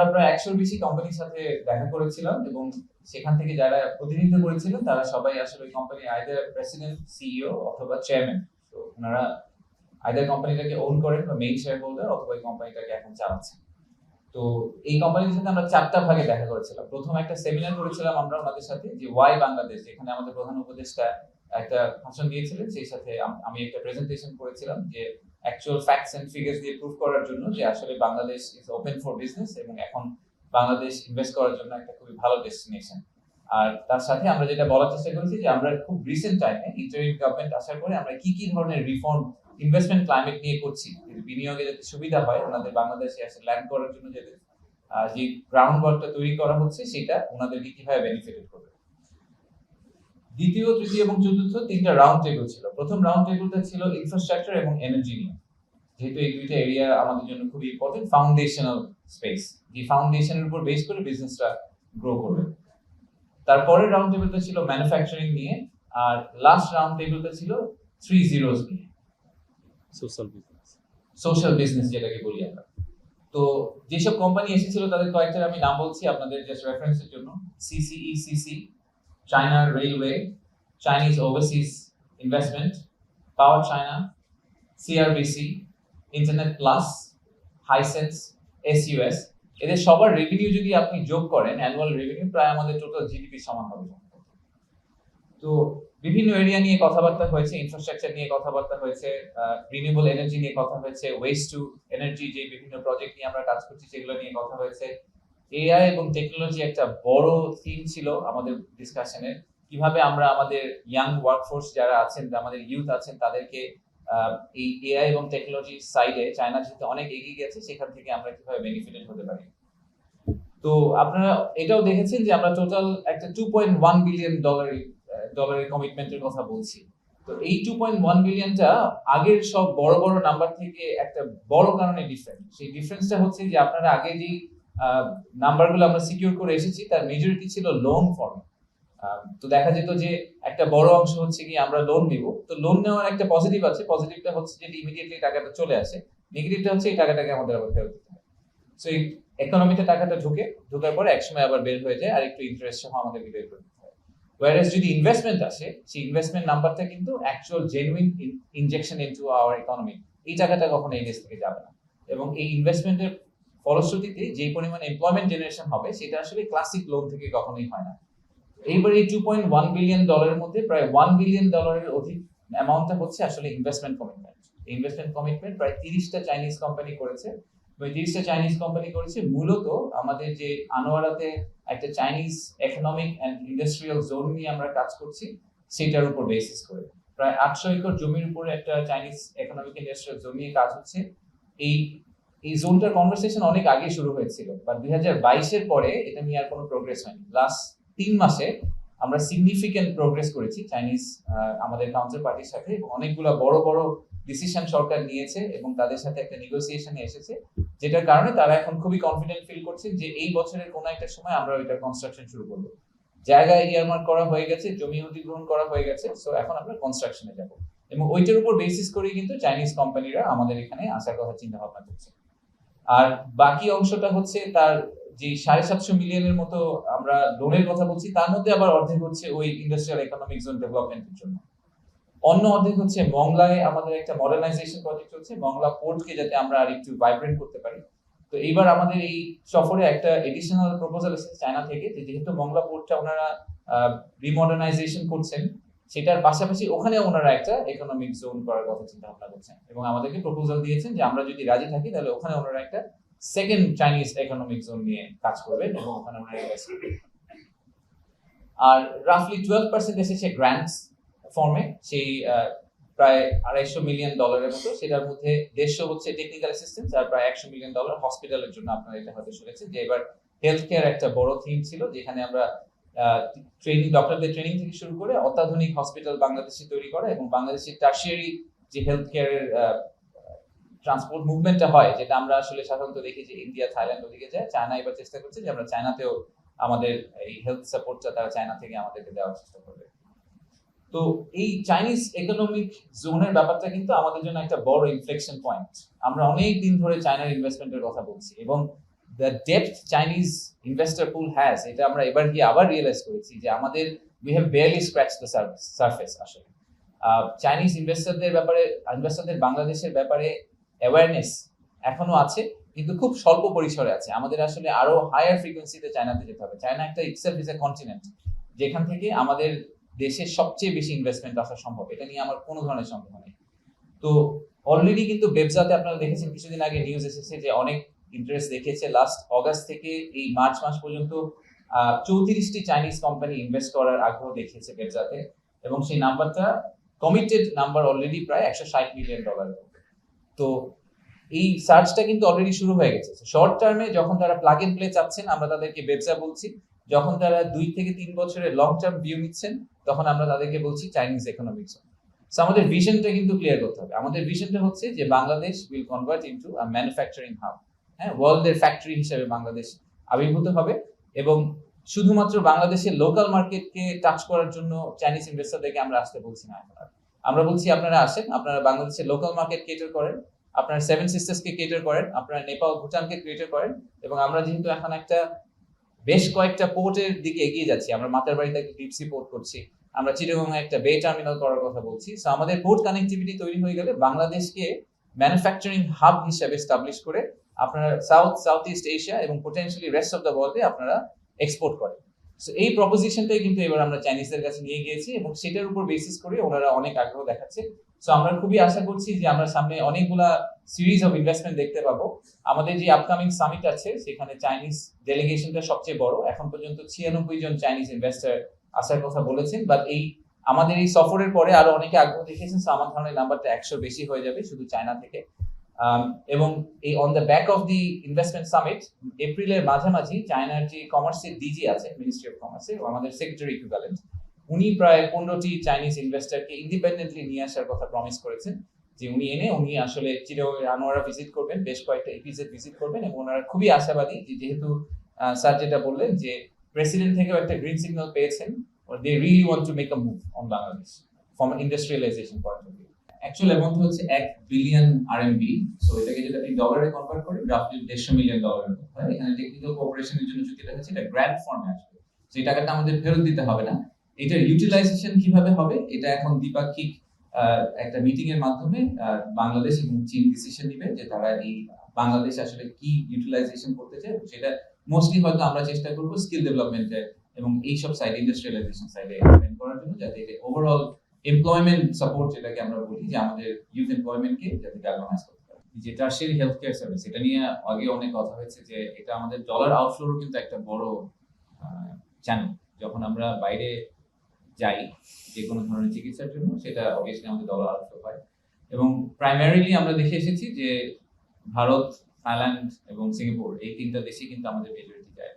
আমরা প্রায় 100-র বেশি কোম্পানির সাথে দেখা করেছিলাম এবং সেখান থেকে যারা প্রতিনিধিত্ব করেছিলেন তারা সবাই আসলে কোম্পানি আইদার প্রেসিডেন্ট, সিইও অথবা চেয়ারম্যান। তো ওনারা আইদার কোম্পানিটাকে ওন করেন বা মেইন শেয়ার হোল্ডার অথবা এই কোম্পানিটাকে এখন চালাচ্ছেন। তো এই কোম্পানির সাথে আমরা 4টা ভাগে দেখা করেছিলাম। প্রথম একটা সেমিনার করেছিলাম আমরা ওনাদের সাথে, যে ওয়াই বাংলাদেশ, যেখানে আমাদের প্রধান উপদেষ্টা একটা ভাষণ দিয়েছিলেন। সেই সাথে আমি একটা প্রেজেন্টেশন করেছিলাম যে অ্যাকচুয়াল ফ্যাক্টস এন্ড ফিগার্স দিয়ে প্রুভ করার জন্য যে আসলে Bangladesh is open for business এবং এখন বাংলাদেশ ইনভেস্ট করার জন্য একটা খুবই ভালো ডেস্টিনেশন। আর তার সাথে আমরা যেটা বলার চেষ্টা করেছি যে আমরা খুব রিসেন্ট টাইমে ইন্টারিম গভর্নমেন্ট আসার পরে আমরা কি কি ধরনের রিফর্ম ইনভেস্টমেন্ট ক্লাইমেট নিয়ে করছি, বিনিয়োগে যাতে সুবিধা হয়, ওনাদের বাংলাদেশে আসে ল্যান্ড করার জন্য যে গ্রাউন্ড ওয়ার্কটা তৈরি করা হচ্ছে সেটা ওনাদেরকে কিভাবে বেনিফিটেড করবে। দ্বিতীয়, তৃতীয় এবং চতুর্থ 3টা রাউন্ড টেবিল ছিল। প্রথম রাউন্ড টেবিলটা ছিল ইনফ্রাস্ট্রাকচার এবং এনার্জি নিয়ে, যেহেতু এই দুইটা এরিয়া আমাদের জন্য খুবই ইম্পর্টেন্ট, ফাউন্ডেশনাল স্পেস, যে ফাউন্ডেশনের উপর বেস করে বিজনেসটা গ্রো করবে। তারপরের রাউন্ড টেবিলটা ছিল ম্যানুফ্যাকচারিং নিয়ে, আর লাস্ট রাউন্ড টেবিলটা ছিল 3 জিরোস নিয়ে, সোশ্যাল বিজনেস যেটাকে বলি আমরা। তো যেসব কোম্পানি এসেছিল তাদের কয়েকটার আমি নাম বলছি আপনাদের জাস্ট রেফারেন্সের জন্য। CCECC, China railway, Chinese overseas investment, power China, CRBC, internet plus, Hisense, SUS. এদের সবার রেভিনিউ যদি আপনি যোগ করেন, অ্যানুয়াল রেভিনিউ প্রায় আমাদের টোটাল জিডিপি সমান হবে। তো বিভিন্ন এরিয়া নিয়ে কথাবার্তা হয়েছে, ইনফ্রাস্ট্রাকচার নিয়ে কথাবার্তা হয়েছে, রিনিউয়েবল এনার্জি নিয়ে কথা হয়েছে, ওয়েস্ট টু এনার্জি যে বিভিন্ন প্রজেক্ট নিয়ে আমরা কাজ করছি সেগুলো নিয়ে কথা হয়েছে। এআই এবং টেকনোলজি একটা বড় থিম ছিল আমাদের ডিসকাশনে। কিভাবে আমরা আমাদের ইয়াং ওয়ার্কফোর্স যারা আছেন, আমাদের ইউথ আছেন, তাদেরকে এই এআই এবং টেকনোলজি সাইডে চায়না যেহেতু অনেক এগিয়ে গেছে, সেখান থেকে আমরা কিভাবে বেনিফিটেড হতে পারি। তো আপনারা এটাও দেখেছেন যে আমরা টোটাল একটা $2.1 বিলিয়ন ডলারের কমিটমেন্টের কথা বলছি। তো এই 2.1 বিলিয়নটা আগের সব বড় বড় নাম্বার থেকে একটা বড় কারণে ডিফারেন্ট। সেই ডিফারেন্সটা হচ্ছে যে আপনারা আগে যে নাম্বারগুলো আমরা সিকিউর করে এসেছি তার মেজরিটি ছিল লোন ফর্মে। তো দেখা যেত যে একটা বড় অংশ হচ্ছে কি আমরা লোন নিব। তো লোন নেওয়ার একটা পজিটিভ আছে, পজিটিভটা হচ্ছে যে ইমিডিয়েটলি টাকাটা চলে আসে, নেগেটিভটা হচ্ছে এই টাকাটাকে আমাদের আবার ফেরত দিতে হয়। সো এই ইকোনমিতে টাকাটা ঢোকার পরে একসময় আবার বের হয়ে যায় আর একটু ইন্টারেস্ট সহ আমাদেরকে বের করতে হয়। ওয়ারেস যদি ইনভেস্টমেন্ট আসে, সেই ইনভেস্টমেন্ট নাম্বারটা কিন্তু actual genuine injection into hour economy, এই টাকাটা কখনো এই দেশ থেকে যাবে না। এবং এই ইনভেস্টমেন্টের ফলশ্রুতিতে যে পরিমাণ এমপ্লয়মেন্ট জেনারেশন হবে সেটা আসলে ক্লাসিক লোন থেকে কখনোই হয় না। এইবার এই $2.1 বিলিয়ন ডলারের মধ্যে প্রায় $1 বিলিয়ন ডলারের অধিক অ্যামাউন্টটা হচ্ছে আসলে ইনভেস্টমেন্ট কমিটমেন্ট। ইনভেস্টমেন্ট কমিটমেন্ট প্রায় 30টা চাইনিজ কোম্পানি করেছে। 30টা চাইনিজ কোম্পানি করেছে মূলত আমাদের যে আনোয়ারাতে একটা Chinese economic and industrial zone নিয়ে আমরা কাজ করছি, সেটার উপর বেসিস করে প্রায় 800 একর জমির উপরে একটা চাইনিজ ইকোনমিক ইন্ডাস্ট্রিয়াল জোন নিয়ে কাজ হচ্ছে। এই জোনটার কনভারসেশন অনেক আগে শুরু হয়েছিল, বাট 2022-এর পরে এটা নিয়ে আর কোনো প্রোগ্রেস হয়নি। লাস্ট 3 মাসে আমরা সিগনিফিক্যান্ট প্রোগ্রেস করেছি চাইনিজ আমাদের কাউন্টার পার্টির সাথে, এবং অনেকগুলো বড় বড় ডিসিশন সরকার নিয়েছে এবং তাদের সাথে একটা নেগোসিয়েশনে এসেছে, যেটার কারণে তারা এখন খুবই কনফিডেন্ট ফিল করছে যে এই বছরের কোনো একটা সময় আমরা ওইটার কনস্ট্রাকশন শুরু করব। জায়গা ইয়ারমার্ক করা হয়ে গেছে, জমি অধিগ্রহণ করা হয়ে গেছে, সো এখন আমরা কনস্ট্রাকশনে যাব। এবং ওইটার উপর বেসিস করে কিন্তু চাইনিজ কোম্পানিরা আমাদের এখানে আসার কথা চিন্তা ভাবনা করছে। আর বাকি অংশটা হচ্ছে তার যে 750 মিলিয়নের মতো আমরা লোনের কথা বলছি, তার মধ্যে আবার অর্ধেক হচ্ছে ওই ইন্ডাস্ট্রিয়াল ইকোনমিক জোন ডেভেলপমেন্টের জন্য, অন্য অর্ধেক হচ্ছে মংলায় আমাদের একটা মডার্নাইজেশন প্রজেক্ট হচ্ছে, মংলা পোর্টকে যাতে আমরা আর একটু ভাইব্রেন্ট করতে পারি। তো এইবার আমাদের এই সফরে একটা এডিশনাল প্রপোজাল এসেছে চায়না থেকে, যে যেহেতু মংলা পোর্টটা ওনারা রিমডার্নাইজেশন করছেন, সেটার পাশাপাশি ওখানে ওনারা একটা ইকোনমিক জোন করার কথা চিন্তা ভাবনা করছেন এবং আমাদেরকে প্রপোজাল দিয়েছেন যে আমরা যদি রাজি থাকি তাহলে ওখানে ওনারা একটা সেকেন্ড চাইনিজ ইকোনমিক জোন নিয়ে কাজ করবেন এবং ওখানে ওনারা ইনভেস্ট করবেন। আর রাফলি 12% এসেছে গ্র্যান্টস ফর্মে, সেই প্রায় $250 মিলিয়ন মতো। সেটার মধ্যে 150 হচ্ছে টেকনিক্যাল অ্যাসিস্ট্যান্স আর প্রায় $100 মিলিয়ন হসপিটালের জন্য। আপনারা এটা হয়তো শুনেছেন যে এবার হেলথ কেয়ার একটা বড় থিম ছিল, যেখানে আমরা ট্রেনিং, ডক্টরদের ট্রেনিং থেকে শুরু করে অত্যাধুনিক হসপিটাল বাংলাদেশে তৈরি করা এবং বাংলাদেশের টার্সিয়ারি যে হেলথ কেয়ারের ট্রান্সপোর্ট মুভমেন্টটা হয়, যেটা আমরা আসলে সাধারণত দেখি যে ইন্ডিয়া, থাইল্যান্ড ওদিকে যায়, চায়না এবার চেষ্টা করছে যে আমরা চায়নাতেও আমাদের এই হেলথ সাপোর্টটা তারা চায়না থেকে আমাদেরকে দেওয়ার চেষ্টা করবে। তো এই চাইনিজ ইকোনমিক জোনের ব্যাপারটা কিন্তু আমাদের জন্য একটা বড় ইনফ্লেকশন পয়েন্ট। আমরা অনেক দিন ধরে চায়নার ইনভেস্টমেন্টের কথা বলছি এবং the depth Chinese investor pool has, এটা আমরা এবার গিয়ে আবার রিয়েলাইজ করেছি যে আমাদের we have barely scratch the surface. আসলে চাইনিজ ইনভেস্টরদের বাংলাদেশের ব্যাপারে অ্যাওয়ারনেস এখনো আছে, কিন্তু খুব স্বল্প পরিসরে আছে। আমাদের আসলে আরো হায়ার ফ্রিকোয়েন্সিতে চায়নাতে যেতে হবে। চায়না একটা ইটসেলফ ইজ এ কন্টিনেন্ট, যেখান থেকে আমাদের দেশের সবচেয়ে বেশি ইনভেস্টমেন্ট আসা সম্ভব। এটা নিয়ে আমার কোনো ধরনের সন্দেহ নেই। তো অলরেডি কিন্তু বেবজাতে আপনারা দেখেছেন কিছুদিন আগে নিউজ এসেছে যে অনেক ইন্টারেস্ট দেখিয়েছে। লাস্ট অগাস্ট থেকে এই মার্চ মাস পর্যন্ত 34টি চাইনিজ কোম্পানি ইনভেস্ট করার আগ্রহ দেখিয়েছে বেবজাতে, এবং সেই নাম্বারটা কমিটেড নাম্বার অলরেডি প্রায় $160 মিলিয়ন। তো এই সার্চটা কিন্তু অলরেডি শুরু হয়ে গেছে। শর্ট টার্মে যখন তারা প্লাগ এন্ড প্লে চাচ্ছেন, আমরা তাদেরকে বেবজা বলছি। যখন তারা 2 থেকে 3 বছরের লং টার্ম ভিউ নিচ্ছেন, তখন আমরা তাদেরকে বলছি চাইনিজ ইকোনমিক জোন। সো আমাদের ভিশনটা কিন্তু ক্লিয়ার করতে হবে। আমাদের ভিশনটা হচ্ছে যে Bangladesh will convert into a manufacturing hub. হ্যাঁ, ওয়ার্ল্ডের ফ্যাক্টরি হিসেবে বাংলাদেশ আবির্ভূত হবে, এবং শুধুমাত্র বাংলাদেশের লোকাল মার্কেটকে টাচ করার জন্য চাইনিজ ইনভেস্টরদেরকে আমরা আসতে বলছি না। আমরা বলছি আপনারা আসেন, আপনারা বাংলাদেশের লোকাল মার্কেট কেটার করেন, আপনারা 7 সিস্টার্সকে কেটার করেন, আপনারা নেপাল ভুটানকে ক্রিয়েটার করেন। এবং আমরা যেহেতু এখন একটা বেশ কয়েকটা পোর্টের দিকে এগিয়ে যাচ্ছি, আমরা মাতারবাড়িতে একটা ডিপ সি পোর্ট করছি, আমরা চিটাগংয়ে একটা বে টার্মিনাল করার কথা বলছি। সো আমাদের পোর্ট কানেক্টিভিটি তৈরি হয়ে গেলে বাংলাদেশকে ম্যানুফ্যাকচারিং হাব হিসেবে এস্টাবলিশ করে আপনারা সাউথ ইস্ট এশিয়া এবং পোটেনশিয়ালি রেস্ট অফ দ্য ওয়ার্ল্ডে আপনারা এক্সপোর্ট করেন। সো এই প্রপোজিশনটাই কিন্তু এবার আমরা চাইনিজদের কাছে নিয়ে গিয়েছি, এবং সেটার উপর বেসিস করে ওনারা অনেক আগ্রহ দেখাচ্ছে। সো আমরা খুবই আশা করছি যে আমরা সামনে অনেকগুলা সিরিজ অফ ইনভেস্টমেন্ট দেখতে পাবো। আমাদের যে আপকামিং সামিট আছে, সেখানে চাইনিজ ডেলিগেশনটা সবচেয়ে বড়। এখন পর্যন্ত 96 জন চাইনিজ ইনভেস্টর আসার কথা বলেছেন, বাট আমাদের এই সফরের পরে আরো অনেকে আগ্রহ দেখিয়েছেন। সো আমার ধারণা নাম্বারটা 100 বেশি হয়ে যাবে শুধু চায়না থেকে। এবং এই on the back of the investment summit এপ্রিলের মাঝামাঝি চায়নার যে কমার্সের ডিজি আছে, মিনিস্ট্রি অফ কমার্সের, আমাদের সেক্রেটারি ইকুইভ্যালেন্ট, উনি প্রায় 15টি চাইনিজ ইনভেস্টরকে ইন্ডিপেন্ডেন্টলি নিয়ে আসার কথা প্রমিস করেছেন, যে উনি আসলে চিটাগং আনোয়ারা ভিজিট করবেন, বেশ কয়েকটা ইপিজেড ভিজিট করবেন, এবং ওনারা খুবই আশাবাদী যেহেতু স্যার যেটা বললেন যে প্রেসিডেন্ট থেকেও একটা গ্রিন সিগন্যাল পেয়েছেন, they really want to make a move on Bangladesh from industrialization point of view. Actual amount হচ্ছে 1 বিলিয়ন আরএমবি। সো এটাকে যদি আপনি ডলারে কনভার্ট করেন, রাফলি $150 মিলিয়ন হয়। এখানে টেকনিক্যাল কোঅপারেশনের জন্য চুক্তিটা হচ্ছে, এটা গ্র্যান্ট ফর্মে আসবে। সো এই টাকাটা আমাদের ফেরত দিতে হবে না। এটার ইউটিলাইজেশন কিভাবে হবে, এটা এখন দ্বিপাক্ষিক একটা মিটিং এর মাধ্যমে বাংলাদেশ এবং চীন ডিসিশন নিবে যে তারা এই বাংলাদেশ আসলে কি ইউটিলাইজেশন করতে চায়। সেটা মোস্টলি হয়তো আমরা চেষ্টা করব স্কিল ডেভেলপমেন্টে এবং এইসব সাইড ইন্ডাস্ট্রিয়ালাইজেশন সাইডে এক্সপ্যান্ড করার জন্য, যাতে এটা ওভারঅল এমপ্লয়মেন্ট সাপোর্ট, যেটাকে আমরা বলি যে আমাদের ইউথ এমপ্লয়মেন্টকে যাতে গ্যালভানাইজ করতে পারে। যে টারশিয়ারি হেলথ কেয়ার সার্ভিস, এটা নিয়ে আগে অনেক কথা হয়েছে যে এটা আমাদের ডলার আউটফ্লোরও কিন্তু একটা বড় চ্যানেল। যখন আমরা বাইরে যাই যে কোনো ধরনের চিকিৎসার জন্য, সেটা অবভিয়াসলি আমাদের ডলার আউটফ্লো হয়। এবং প্রাইমারিলি আমরা দেখে এসেছি যে ভারত, থাইল্যান্ড এবং সিঙ্গাপুর, এই 3টা দেশে কিন্তু আমাদের মেজরিটি যায়।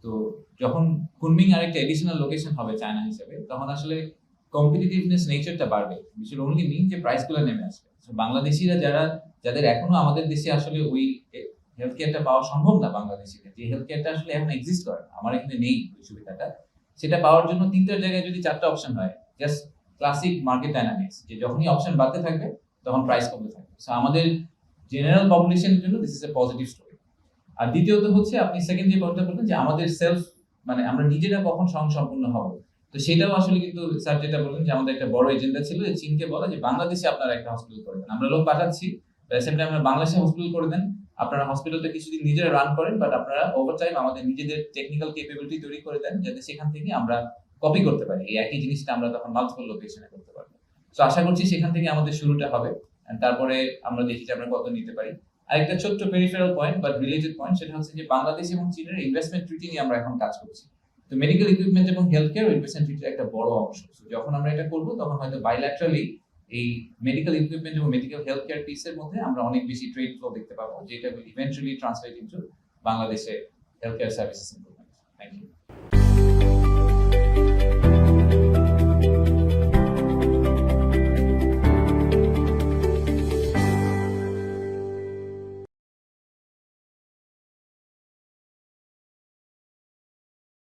তো যখন কুনমিং আরেকটা এডিশনাল লোকেশন হবে চায়না হিসেবে, তখন আসলে কম্পিটিটিভনেস নেচারটা বাড়বে, উইচ উইল অনলি মিন যে প্রাইসগুলো নেমে আসবে। বাংলাদেশিরা যাদের এখনো আমাদের দেশে আসলে ওই হেলথ কেয়ারটা পাওয়া সম্ভব না, বাংলাদেশিদের যে হেলথ কেয়ারটা আসলে এখন এক্সিস্ট করে, আমার এখানে নেই ওই সুবিধাটা, সেটা পাওয়ার জন্য 3টার জায়গায় যদি 4টা অপশন হয়, জাস্ট ক্লাসিক মার্কেট ডাইনামিক্স, যে যখনই অপশন বাড়তে থাকবে তখন প্রাইস কমতে থাকবে। সো আমাদের জেনারেল পপুলেশনের জন্য this is a positive story. আর দ্বিতীয়ত হচ্ছে, আপনি সেকেন্ড যে পয়েন্টটা বললেন যে আমাদের সেলফ, মানে আমরা নিজেরা কখন স্বয়ংসম্পূর্ণ হব, তো সেটাও আসলে কিন্তু স্যার যেটা বললেন যে আমাদের একটা বড় এজেন্ডা ছিল যে চীনকে বলা যে বাংলাদেশে আপনারা একটা হসপিটাল করে দেন, আমরা লোক পাঠাচ্ছি, সেম টাইম আমরা বাংলাদেশে হসপিটাল করে দেন, আপনারা হসপিটালটা কিছুদিন নিজেরা রান করেন, বাট আপনারা ওভার টাইম আমাদের নিজেদের টেকনিক্যাল ক্যাপাবিলিটি তৈরি করে দেন, যাতে সেখান থেকে আমরা কপি করতে পারি এই একই জিনিসটা আমরা তখন মাল্টিপল লোকেশনে করতে পারবো। তো আশা করছি সেখান থেকে আমাদের শুরুটা হবে, তারপরে আমরা দেখি যে আমরা কত নিতে পারি। আরেকটা ছোট্ট peripheral point but related point, সেটা হচ্ছে যে বাংলাদেশ এবং চীনের ইনভেস্টমেন্ট ট্রিটি নিয়ে আমরা এখন কাজ করছি। তো মেডিকেল ইকুইপমেন্ট এবং হেলথ কেয়ার ইনভেস্টমেন্ট ট্রিটির একটা বড় অংশ। যখন আমরা এটা করবো, তখন হয়তো বাইল্যাটারালি এই মেডিকেল ইকুইপমেন্ট এবং মেডিকেল হেলথ কেয়ার পিসের মধ্যে আমরা অনেক বেশি ট্রেড ফ্লো দেখতে পাবো, যেটা উইল ইভেন্চুয়ালি ট্রান্সলেট ইনটু বাংলাদেশে health care services improvement. Thank you.